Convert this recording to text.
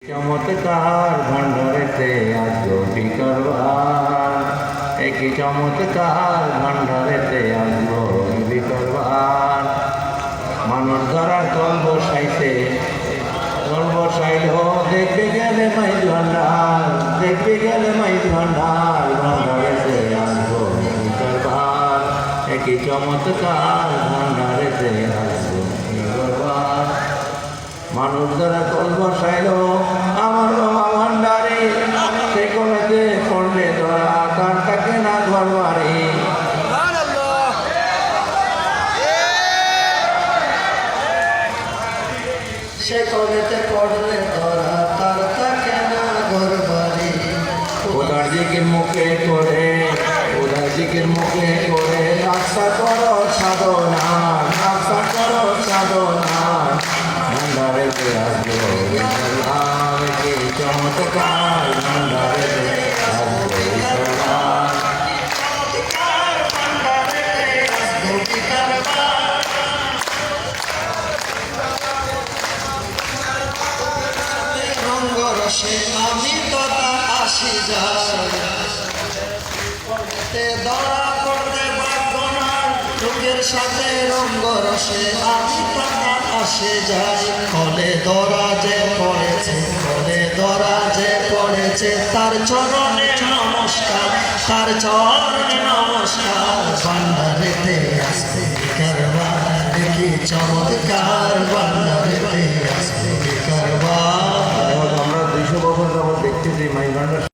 চমৎকার ভান্ডারেতে আসবো বিকারবার, একই চমৎকার ভান্ডারেতে আসবো বিকারবার। মানুষ ধরার তল বসাইতে তল বসাইল, দেখবে গেলে মাই ভান্ডার, দেখবে গেলে মাই ভান্ডার, ভান্ডারেতে আসবো বিকারবার, একই চমৎকার ভান্ডারেতে আসবো বিকারবার। মানুষ দ্বারা কল বসাইল আমার বাবা ভান্ডারে, সে কলেজে পড়লে ধরা তার থাকে না ঘর বাড়ি। সে কলেজে পড়লে ধরা তার থাকে না ঘর বাড়ি। ওদার দিকের মুখে করে, ওদার দিকের মুখে করে রাস্তা করো সাধনা, রাস্তা করো সাধনা। ভান্ডারেতে আসবো বিকারবার, কি চমৎকার ভান্ডারেতে আসবো বিকারবার। রঙ্গরসে আমি তোরা আসি যাই, ধরা পড়তে বাগনার লোকের সাথে রঙ্গরসে আমি তোরা আসে যাই। কলে ধরা যে পড়েছে, কলে ধরা যে পড়েছে, তার চরণে নমস্কার, তার চরণে নমস্কার। ভান্ডারেতে আসবে বিকারবার, কি চমৎকার ভান্ডারেতে আসবে বিকারবার। আমরা 200 বছর যাবত দেখতেছি মাই ভান্ডার